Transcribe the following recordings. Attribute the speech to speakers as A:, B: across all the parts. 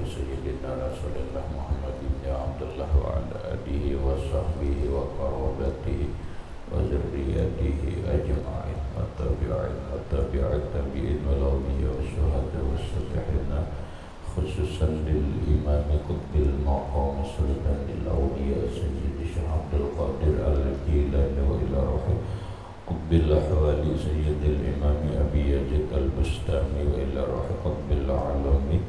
A: سيدنا رسول الله محمد بن عبد الله وعلى آله وصحبه وقرابته وذريته أجمعين وتابع التابعين والأولياء والشهداء والصالحين خصوصا للإمام قطب المقام سلطان الأولياء سيد الشيخ عبد القادر الجيلاني وإلى روحه قطب الأحوال سيد الإمام أبي يزيد البستامي وإلى روح قطب العالمي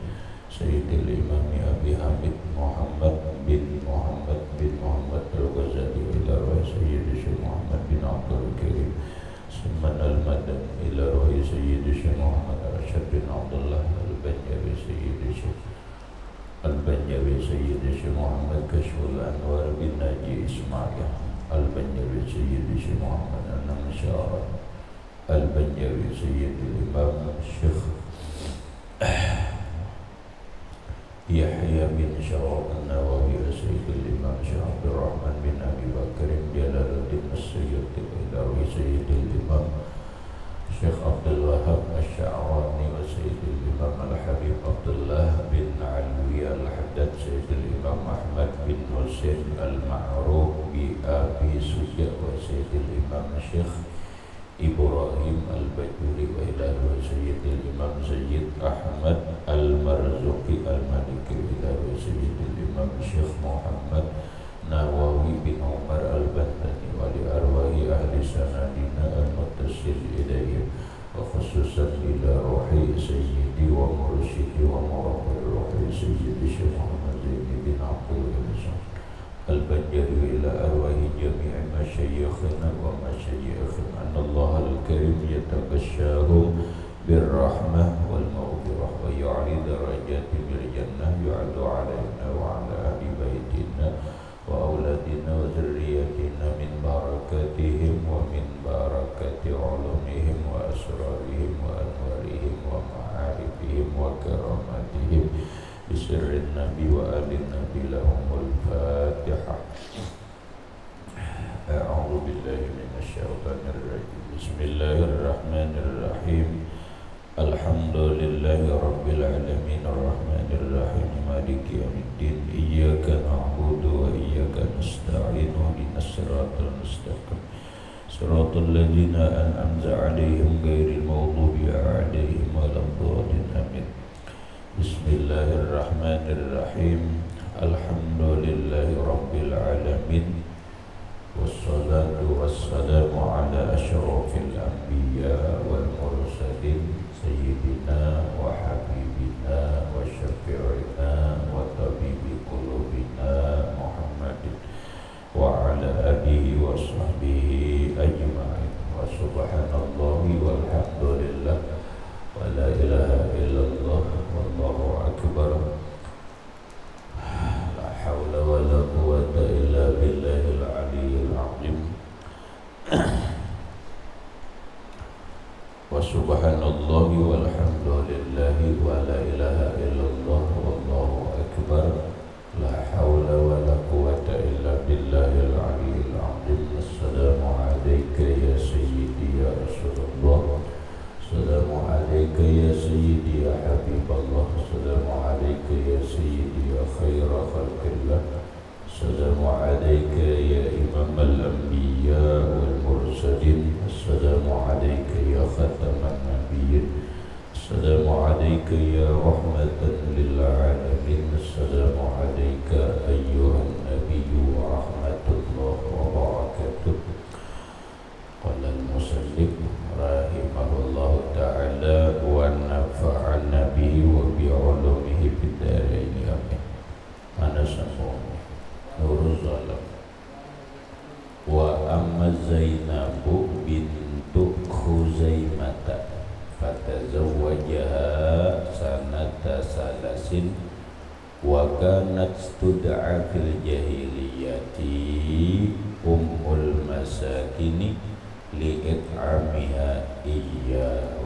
A: سيد الإمام أبي حميد محمد بن محمد الغزالي وإلى روح سيد الشيخ محمد بن عبد الكريم سمن المدن إلى روح سيد الشيخ محمد أرشد بن عبد الله البنجوي سيد الشيخ محمد كشف الأنوار بن ناجي إسماعيل البنجوي سيد الشيخ محمد النمشار البنجوي سيد الإمام الشيخ يحيى بن شراب النووي سيد الإمام الشيخ عبد الرحمن بن أبي بكر جلال الدين السيوطي الإلهي سيد الإمام الشيخ عبد الوهاب الشعراني وسيد الإمام الحبيب عبد الله بن علوي الحداد سيد الإمام أحمد بن حسين المعروف بأبي سجى وسيد الإمام الشيخ إبراهيم البجوري وإلى سيد الإمام سيد أحمد المرزوقي المالكي وإلى سيد الإمام الشيخ محمد نواوي بن عمر البناني ولأرواح أهل سندنا المتصل إليهم وخصوصا إلى روحي سيدي ومرشدي ومربي روحي سيدي الشيخ محمد زين بن عبد الوهاب البنجري إلى أرواح جميع مشايخنا ومشايخنا أن الله الكريم يتغشاهم بالرحمة والمغفرة ويعلي درجاتهم بالجنة يعد علينا وعلى أهل بيتنا وأولادنا وذريتنا من بركاتهم ومن بركة علومهم وأسرارهم وأنوارهم ومعارفهم وكراماتهم بسر النبي وآل النبي لهم الفاتحة. أعوذ بالله من الشيطان الرجيم. بسم الله الرحمن الرحيم. الحمد لله رب العالمين الرحمن الرحيم مالك يوم الدين إياك نعبد وإياك نستعين اهدنا الصراط المستقيم صراط الذين أنعمت عليهم غير المغضوب عليهم ولا الضالين آمين. بسم الله الرحمن الرحيم. الحمد لله رب العالمين والصلاة والسلام على أشرف الأنبياء والمرسلين سيدنا وحبيبنا وشفيعنا وطبيب قلوبنا محمد وعلى آله وصحبه أجمعين وسبحان الله والحمد لله ولا إله إلا الله والله أكبر لا حول ولا قوة إلا بالله العلي العظيم وسبحان الله والحمد لله ولا إله إلا الله والله أكبر لا حول ولا قوة إلا بالله العلي العظيم. السلام عليك يا سيدي يا رسول الله. السلام عليك يا سيدي يا حبيب الله. السلام عليك يا سيدي يا خير خلق الله. السلام عليك يا إمام الأنبياء والمرسلين. السلام عليك يا ختم النبيين. السلام عليك يا رحمة للعالمين. السلام عليك أيها النبي ورحمة الله وبركاته. قال المسلم رحمه الله تعالى ونفعنا به وبعلومه في الدارين آمين. أنا سموه نور الظلام. وأما زينب بنت خزيمة فتزوجها سنة 3 وكانت تدعى في الجاهلية أم المساكين لإطعامها إياه.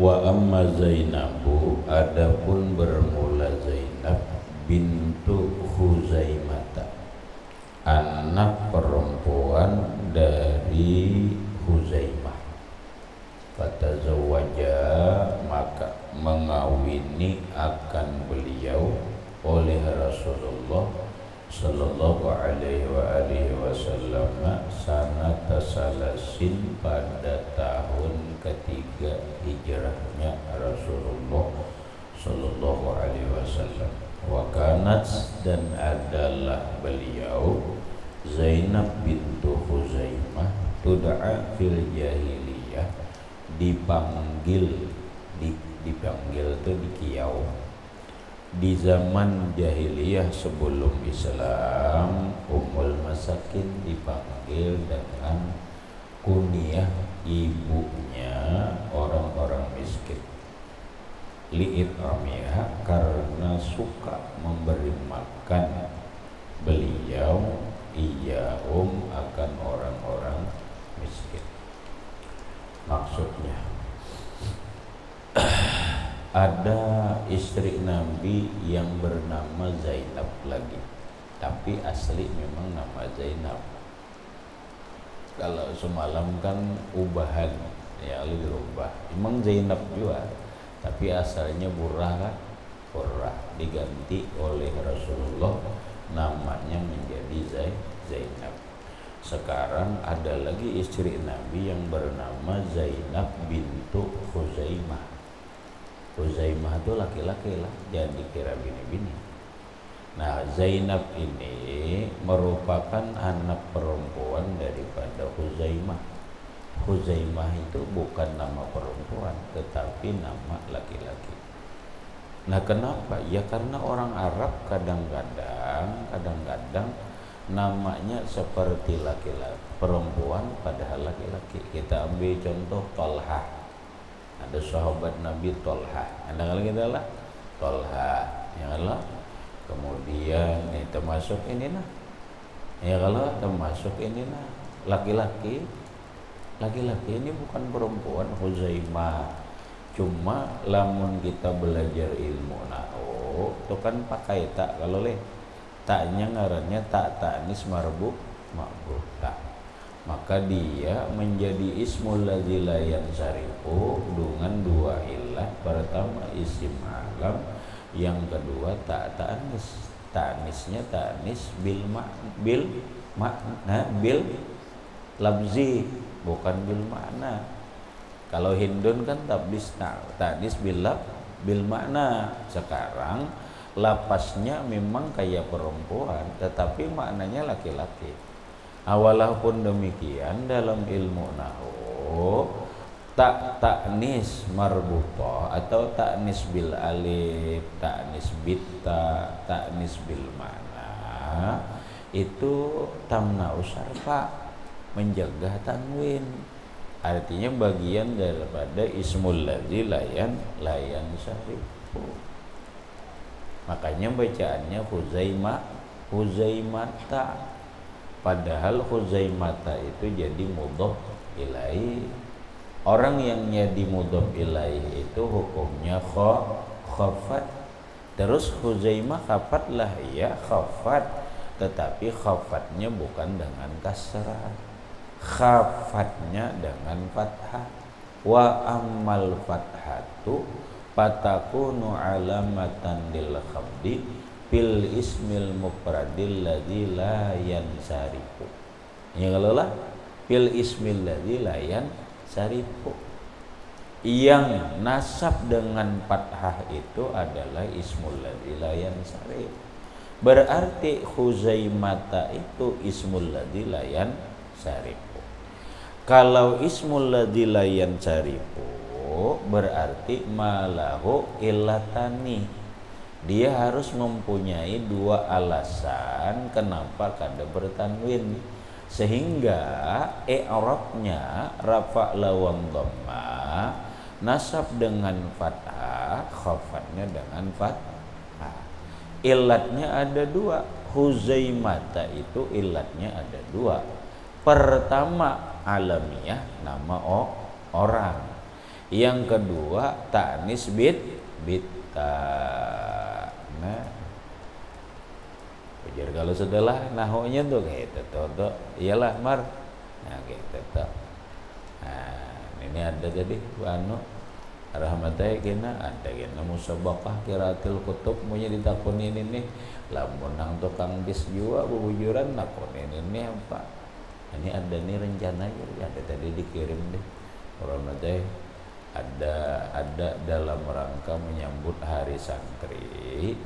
A: Wa amma Zainabu, adapun bermula Zainab bintu Huzaimah, anak perempuan dari Huzaimah. Fatazawwaja, maka mengawini akan beliau oleh Rasulullah sallallahu alaihi wasallam sanata salasin, pada tahun ketiga hijrahnya Rasulullah sallallahu alaihi wasallam. Wa kanat, dan adalah beliau Zainab bintu Huzaimah tud'a fil jahiliyah, dipanggil itu dikiau di zaman jahiliyah sebelum Islam. Ummul Masakin dipanggil dengan kunyah ibunya orang-orang miskin. Li'it'amiha, karena suka memberi makan beliau akan orang-orang miskin. Maksudnya ada istri Nabi yang bernama Zainab lagi, tapi asli memang nama Zainab. Kalau semalam kan ubahan, ya lu dirubah. Memang Zainab juga, tapi asalnya Burrah kan, Burrah diganti oleh Rasulullah, namanya menjadi Zainab. Sekarang ada lagi istri Nabi yang bernama Zainab bintu Huzaimah. Huzaimah itu laki-laki lah, jangan dikira bini-bini. Nah, Zainab ini merupakan anak perempuan daripada Huzaimah. Huzaimah itu bukan nama perempuan, tetapi nama laki-laki. Nah, kenapa? Ya karena orang Arab kadang-kadang namanya seperti laki-laki, perempuan padahal laki-laki. Kita ambil contoh Tolha. Ada sahabat Nabi Tolha, ada kalau kita lah Tolha, ya Allah. Kemudian ini termasuk ini nah, ya kalau termasuk ini nah, laki-laki ini bukan perempuan, Huzaimah. Cuma lamun kita belajar ilmu nahwu itu kan pakai tak, kalau taknya ngarannya tak ta'nis marbuk ma'buk tak. Maka dia menjadi ismul ladzi la yansarifu dengan dua ilah. Pertama isim alam, yang kedua tak ta'nis. Ta'nisnya ta'nis bil labzi, bukan bil makna. Kalau Hindun kan ta'nis bil makna. Sekarang lapasnya memang kayak perempuan, tetapi maknanya laki-laki. Walaupun demikian, dalam ilmu nahwu ta'nis marbutah atau ta'nis bil alif, ta'nis bitta, ta'nis bil mana, itu tamna'u sarfa, menjaga tanwin. Artinya bagian daripada ismul ladzi layan sarifu. Makanya bacaannya Huzaimata. Padahal Huzaimata itu jadi mudhof ilaih. Orang yang jadi mudhof ilaih itu hukumnya khafat. Terus Huzaimah khafat lah, ya khafat, tetapi khafatnya bukan dengan kasrah, khafatnya dengan fathah. Wa ammal fathatu patakunu alamatan lil khabdi fil ismil mufradil ladzi la yansarifu. Ya kalau lah fil ismil ladzi la yansarifu, yang nasab dengan fathah itu adalah ismul ladzi la yansarif. Berarti Huzaimata itu ismul ladzi la yansarifu. Kalau ismul ladzi la yansarifu berarti malahu illatani. Dia harus mempunyai dua alasan kenapa kada bertanwin, sehingga i'rabnya rafa lawan dhamma, nasab dengan fathah, khafatnya dengan fathah. Ilatnya ada dua. Huzaimata itu ilatnya ada dua. Pertama alamiah, nama orang. Yang kedua ta'nis bitta. Nah, ujar kalau setelah nahunya tuh kayak itu iyalah mar. Nah kayak itu. Nah, ini ada jadi anu rahmatai kena ada kena musabaqah qiraatil kutub punya ditakuni ini lamun nang tukang bis jua bubujuran nakuni ini apa. Ini ada nih rencananya ada tadi dikirim deh rahmatai ada dalam rangka menyambut hari santri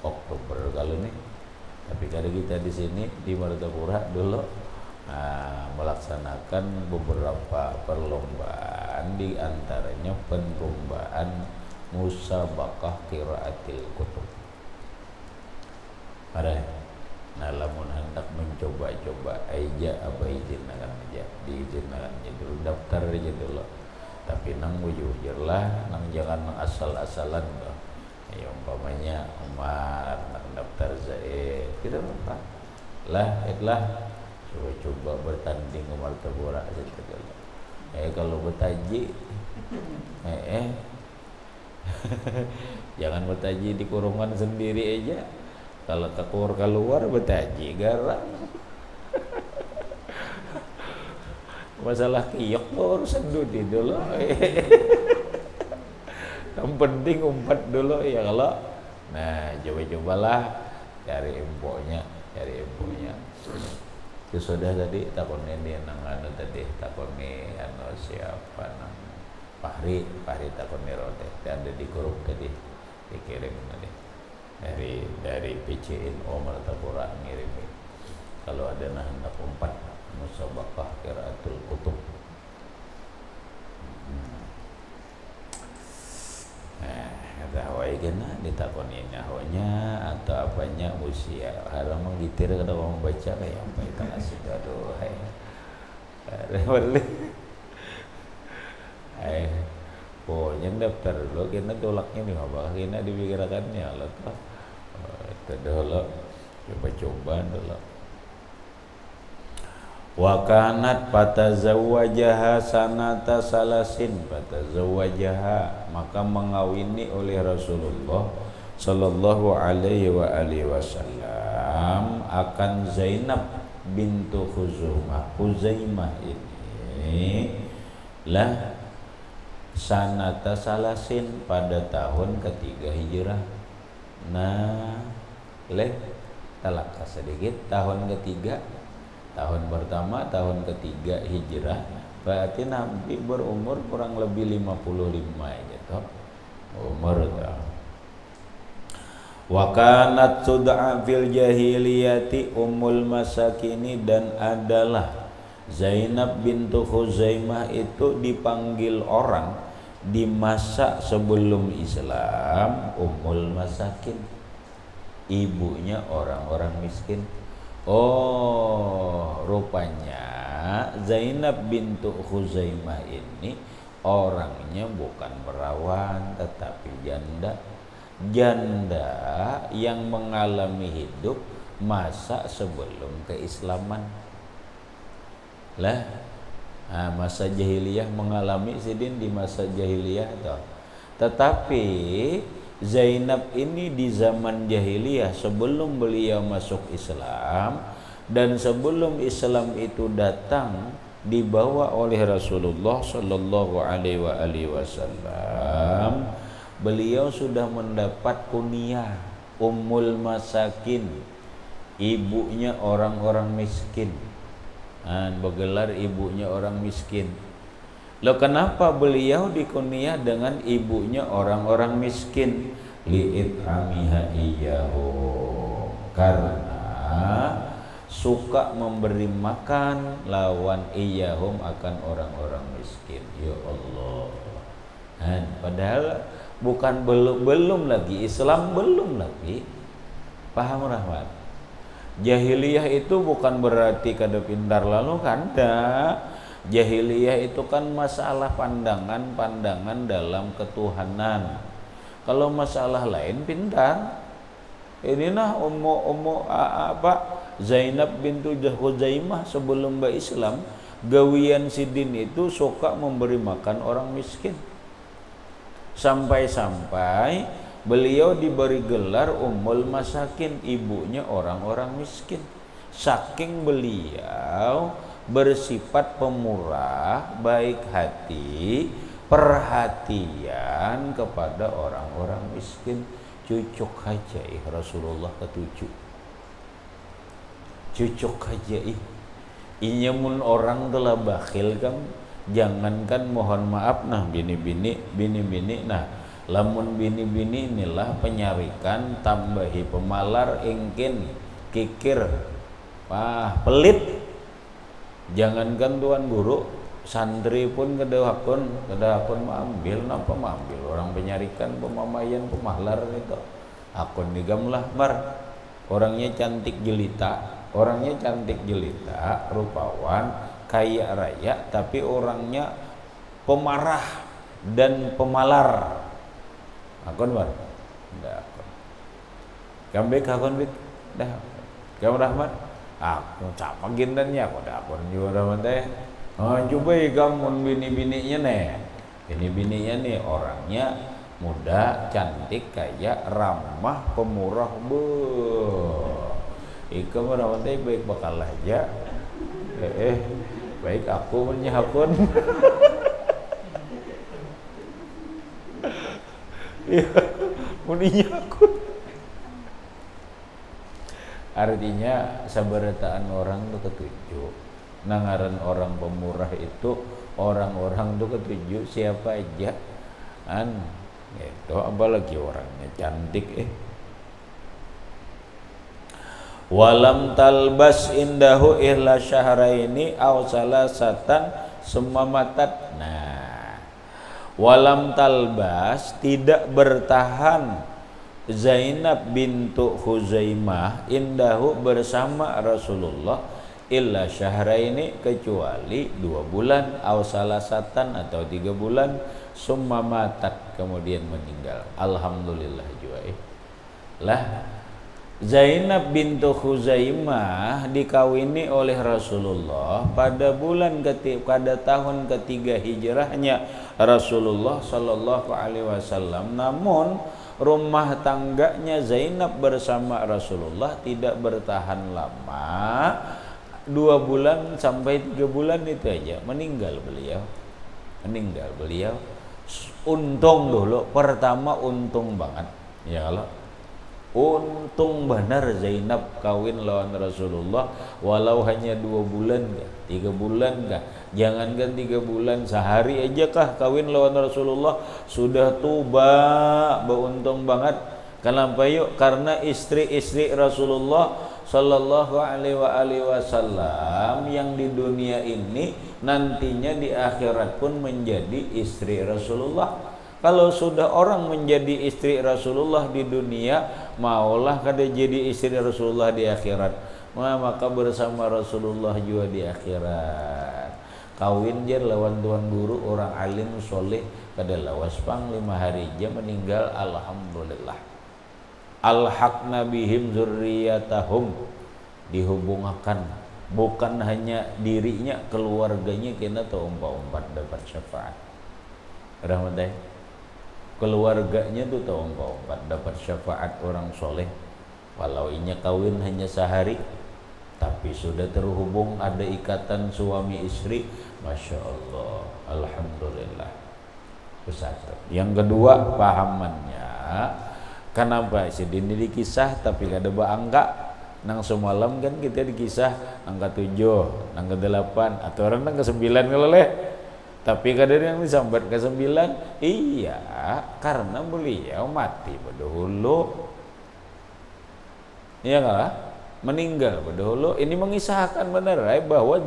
A: Oktober kalau nih. Tapi kalau kita di sini di Martapura dulu melaksanakan beberapa perlombaan, di antaranya perlombaan musabaqah qiraatil kutub. Ada nah lamun hendak mencoba-coba aja apa izinkan aja diizinkan aja dulu daftar aja dulu. Tapi nang wujur lah nang jangan nang asal-asalan loh. Ya umpamanya Umar nang daftar Zaid kita apa lah coba bertanding ke Martapura saja dulu. Kalau bertaji jangan bertaji di kurungan sendiri aja. Kalau keluar bertaji garang. Masalah kiyok tuh urusan dudi dulu. Yang penting umpat dulu ya kalau. Nah coba-cobalah cari infonya. Itu sudah tadi takoni dia nang anu tadi takoni anu siapa nang Fahri takoni rote ada di grup tadi dikirim tadi dari PCNO Martapura ngirim kalau ada nah hendak umpat musabaqah qiraatul kutub. Nah kata hawai kena ditakoni nyahonya atau apanya usia harang menggitir kada mau baca kayak apa itu ngasih aduh pokoknya daftar dulu kena tolaknya nih apa kena dipikirkannya lo tuh itu dulu coba dulu. Wa kanat patazawwajaha sanata salasin patazawwajaha maka mengawini oleh Rasulullah sallallahu alaihi wa alihi wasallam akan Zainab bintu Khuzaimah ini lah sanata salasin pada tahun ketiga hijrah. Nah talak sedikit tahun ketiga. Tahun pertama, tahun ketiga hijrah berarti Nabi berumur kurang lebih 55 gitu umur tuh. Wa kanat tud'a fil jahiliyati ummul masakini dan adalah Zainab bintu Khuzaimah itu dipanggil orang di masa sebelum Islam ummul masakin, ibunya orang-orang miskin. Oh, rupanya Zainab bintu Khuzaimah ini orangnya bukan perawan tetapi janda yang mengalami hidup masa sebelum keislaman. Lah, masa jahiliyah mengalami sidin di masa jahiliyah toh. Tetapi Zainab ini di zaman jahiliyah sebelum beliau masuk Islam dan sebelum Islam itu datang dibawa oleh Rasulullah sallallahu alaihi wasallam, beliau sudah mendapat kunyah Ummul Masakin, ibunya orang-orang miskin. Bergelar ibunya orang miskin. Loh kenapa beliau dikunyah dengan ibunya orang-orang miskin? Li'it'amiha iyyahu, karena suka memberi makan lawan iyyahum akan orang-orang miskin. Ya Allah. Padahal bukan belum lagi Islam, belum lagi. Paham Rahmat? Jahiliyah itu bukan berarti kada pintar lalu kada. Jahiliyah itu kan masalah pandangan dalam ketuhanan. Kalau masalah lain pintar. Ini nah Zainab bintu Khuzaimah sebelum Islam gawian sidin itu suka memberi makan orang miskin. Sampai-sampai beliau diberi gelar Ummul Masakin, ibunya orang-orang miskin. Saking beliau bersifat pemurah, baik hati, perhatian kepada orang-orang miskin. Cucuk aja Rasulullah ketujuh. Cucuk aja inyamun orang telah bakhil kan, jangankan mohon maaf nah bini-bini nah lamun bini-bini inilah penyarikan tambahi pemalar ingkin kikir pelit. Jangankan tuan guru, santri pun kedahakun mengambil napa mengambil orang penyarikan pemamayan pemahlar itu akun nigamlah mar orangnya cantik jelita, rupawan, kaya raya, tapi orangnya pemarah dan pemalar. Akun bar, dah akun. Kambek akun bik, dah. Kamu Rahmat, aku sama gindannya, aku dah akun juga Rahmat teh. Coba kamu bini-bininya nih, bini-bininya nih orangnya muda, cantik, kaya, ramah, pemurah, Ika merawat baik bakal aja. Baik aku menyahakun. Iya, menyahakun. Artinya sabarataan orang tuh ketujuh. Nangaran orang pemurah itu orang-orang tuh ketujuh siapa aja. Itu apalagi orangnya cantik Walam talbas indahu ihla syahraini aw salasatan sumamatat. Nah, walam talbas tidak bertahan Zainab bintu Khuzaimah indahu bersama Rasulullah illa syahraini kecuali 2 bulan aw salasatan atau 3 bulan sumamatat kemudian meninggal. Alhamdulillah juga lah. Zainab bintu Khuzaimah dikawini oleh Rasulullah pada tahun ketiga hijrahnya Rasulullah Shallallahu Alaihi Wasallam. Namun rumah tangganya Zainab bersama Rasulullah tidak bertahan lama, 2 bulan sampai 3 bulan itu aja meninggal beliau. Untung dulu, pertama untung banget ya kalau untung benar Zainab kawin lawan Rasulullah walau hanya 2 bulan kah, 3 bulan kah, jangankan 3 bulan, sehari aja kah kawin lawan Rasulullah sudah tuba, beruntung banget. Kenapa yuk? Karena istri-istri Rasulullah Sallallahu Alaihi Wasallam yang di dunia ini nantinya di akhirat pun menjadi istri Rasulullah. Kalau sudah orang menjadi istri Rasulullah di dunia, maulah kada jadi istri Rasulullah di akhirat. Maka bersama Rasulullah juga di akhirat. Kawin jer lawan tuan guru orang alim soleh kada lawas pang 5 hari aja meninggal. Alhamdulillah. Alhaqna bihim zurriyatahum, dihubungkan bukan hanya dirinya, keluarganya kena tahu umpat dapat syafaat. Rahmatai. Keluarganya tuh tahu dapat syafaat orang soleh walau inya kawin hanya sehari tapi sudah terhubung, ada ikatan suami istri, Masya Allah, Alhamdulillah. Satu. Yang kedua pahamannya, kenapa ini dikisah tapi kada angka nang semalam kan kita dikisah angka 7, angka 8 atau orang angka 9 kalau tapi kadang yang disambat ke 9, iya karena beliau mati berdahulu, iya enggak? Meninggal berdahulu. Ini mengisahkan benar bahwa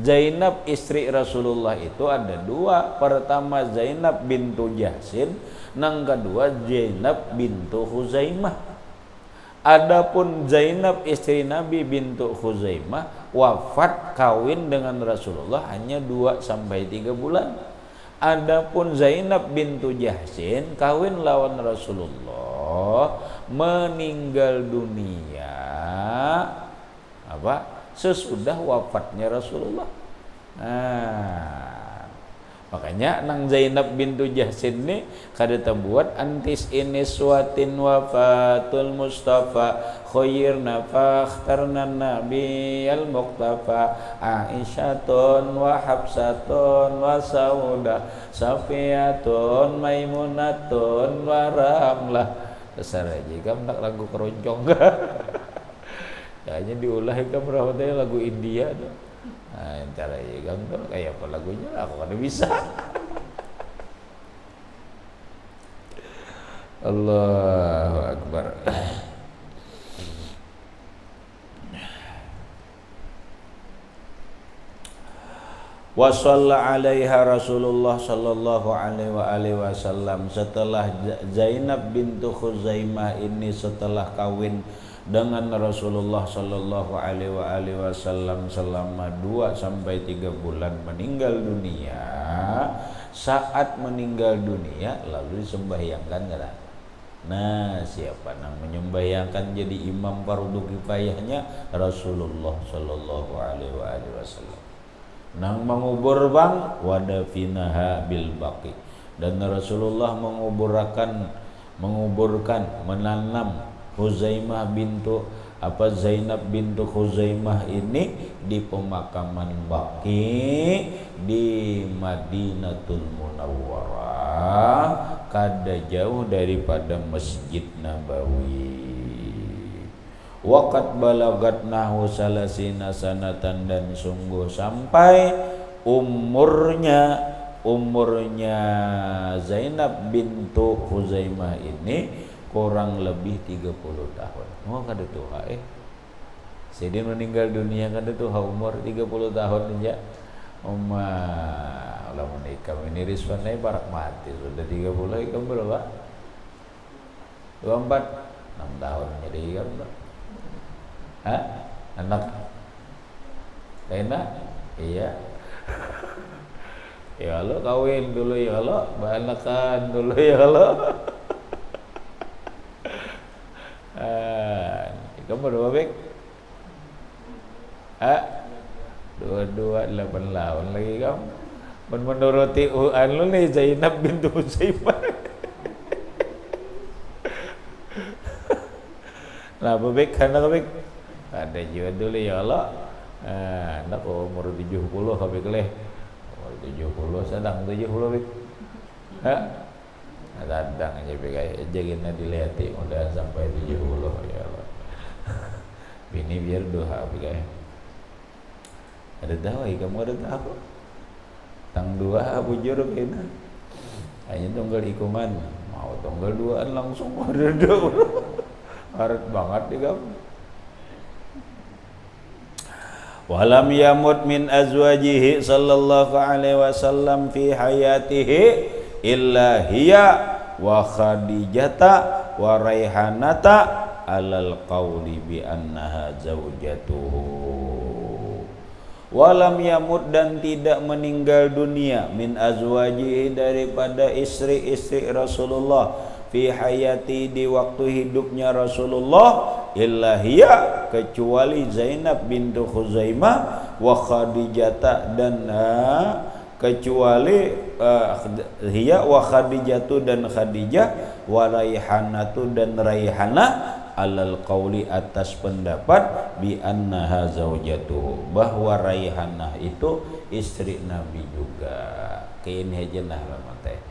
A: Zainab istri Rasulullah itu ada 2. Pertama Zainab bintu Jahsin, nang kedua Zainab bintu Khuzaimah. Adapun Zainab istri Nabi bintu Khuzaimah wafat kawin dengan Rasulullah hanya 2 sampai 3 bulan. Adapun Zainab bintu Jahsin kawin lawan Rasulullah meninggal dunia sesudah wafatnya Rasulullah. Makanya nang Zainab bintu Jahsin ini kada buat antis ini suatin wafatul Mustafa khairna fakhtarna nabiyal muqtafa Aisyatun wa Hafsatun wa Saudah Safiyatun Maimunatun wa Ramlah. Dasar aja kamu nak lagu keroncong. Kayaknya diulah kamu rawatnya lagu India tuh. Nah, cara ya kan kayak apa lagunya aku kan bisa. Allahu Akbar. Wa shalla 'alaiha Rasulullah sallallahu alaihi wasallam. Setelah Zainab bintu Khuzaimah ini setelah kawin dengan Rasulullah sallallahu alaihi wasallam selama 2 sampai 3 bulan meninggal dunia. Saat meninggal dunia lalu disembahyangkan enggak? Nah, siapa yang menyembahyangkan jadi imam fardu kifayahnya? Rasulullah sallallahu alaihi wasallam. Nang mengubur bang wadafinaha bil baqi, dan Rasulullah menguburkan menanam Zainab bintu Khuzaimah ini di pemakaman Baqi di Madinatul Munawwarah, kada jauh daripada Masjid Nabawi. Waqat balagat nahu salasina sanatan, dan sungguh sampai umurnya Zainab bintu Khuzaimah ini kurang lebih 30 tahun. Oh kada tua Sidin meninggal dunia kada tua umur 30 tahun aja. Ulah menikah ini Rizwan ini barak mati sudah 30 ikam berapa? 24 6 tahun jadi ikam. Hah? Anak Lena? Iya. Ya Allah kawin dulu ya Allah, banakan dulu ya Allah. Kamu berapa bek? Dua 8 tahun lagi kamu. Menuruti lu nih Zainab bintu Huzaimah. Nah bek karena bek ada juga dulu ya Allah. Anak umur 70 habis leh. Umur 70 sedang 70 bek. Kadang aja kayak jagina dilihati udah sampai 70 ya Allah. Bini biar doa kayak ada tahu kamu ada tahu tang 2 bujur kena hanya tunggal ikuman mau tunggal 2an langsung ada harat banget di kamu. Walam yamut min azwajihi sallallahu alaihi wasallam fi hayatihi illa hiya wa khadijata wa raihanata alal qawli bi annaha zaujatuhu. Walam yamut, dan tidak meninggal dunia, min azwajihi daripada istri-istri Rasulullah, fi hayati di waktu hidupnya Rasulullah, illa hiya kecuali Zainab bintu Khuzaimah, wa Khadijata dan kecuali hiya wa Khadijatu dan Khadijah, wa Raihanatu dan Raihanah, alal qauli atas pendapat bi annaha zaujatuhu, bahwa Raihanah itu istri Nabi juga. Kain hajenah teh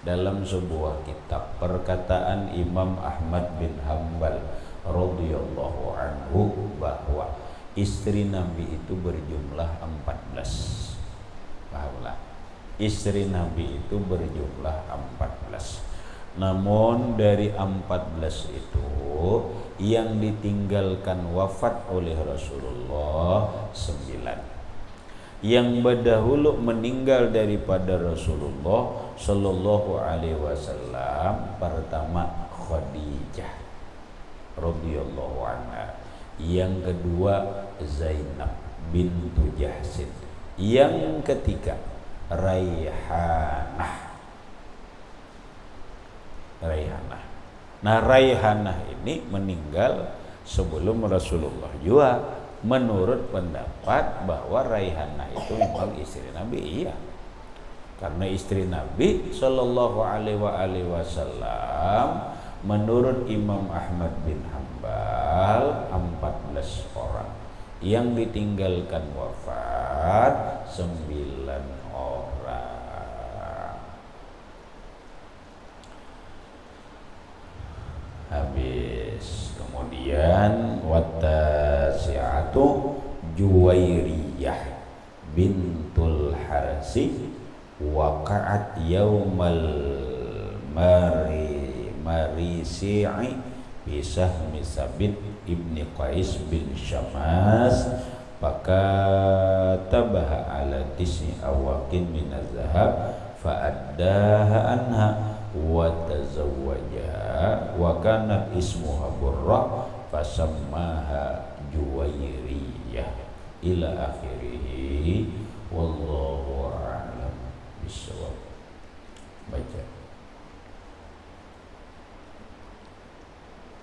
A: dalam sebuah kitab perkataan Imam Ahmad bin Hanbal radhiyallahu anhu bahwa istri Nabi itu berjumlah 14. Pahamlah, istri Nabi itu berjumlah 14. Namun dari 14 itu yang ditinggalkan wafat oleh Rasulullah 9. Yang berdahulu meninggal daripada Rasulullah sallallahu alaihi wasallam, pertama Khadijah radhiyallahu anha, yang kedua Zainab bintu Jahsin, yang ketiga Raihanah. Nah, Raihanah ini meninggal sebelum Rasulullah juga. Menurut pendapat bahwa Raihanah itu memang istri Nabi, iya. Karena istri Nabi Shallallahu Alaihi Wasallam menurut Imam Ahmad bin Hambal 14 orang, yang ditinggalkan wafat 9 orang. Habis. Kemudian watasi'atu Juwairiyah bintul Harsi waqa'at yaumal marisi'i bisahmi Sabit ibni Qais bin Syamas fakatabaha ala tisni awaqin minaz zahab fa'addaha anha wa tazawwajaha wa kanat ismuha Burrah fasammaha Juwairiyah ila akhirih wallahu a'lam bishawab. Baca.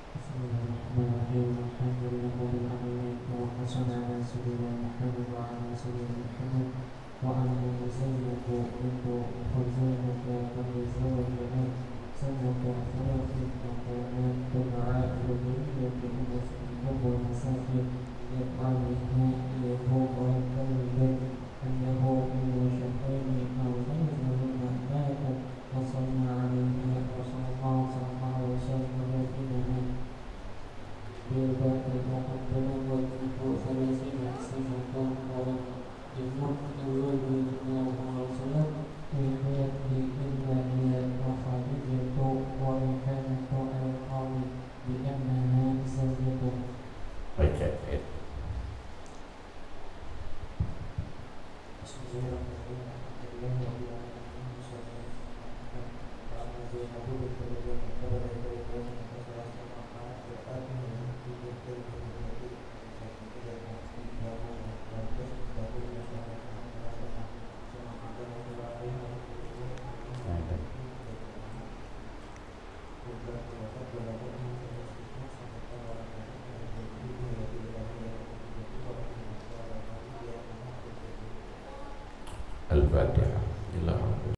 B: Bismillahirrahmanirrahim. Alhamdulillahirabbil alamin wa sallallahu ala sayyidina Muhammad wa ala sayyidina Muhammad wa ala Zainab bintu Khuzaimah wa Zainab sanata thalathin wa kanat tud'a Juwairiyah Ummul Masakin yaqaluhu yahuwa kaliban annahu min syahrini aw zanzalina matat wa sallallahu alaihi Rasulullah sallallahu alaihi wasallam بالباء المقدمة والتي ثلاثين صفة ولم يمت النبي صلى الله عليه وسلم من يده إلا هي وخارجة وإن كانت على القول بأنها زوجته.
A: Al-Fatihah.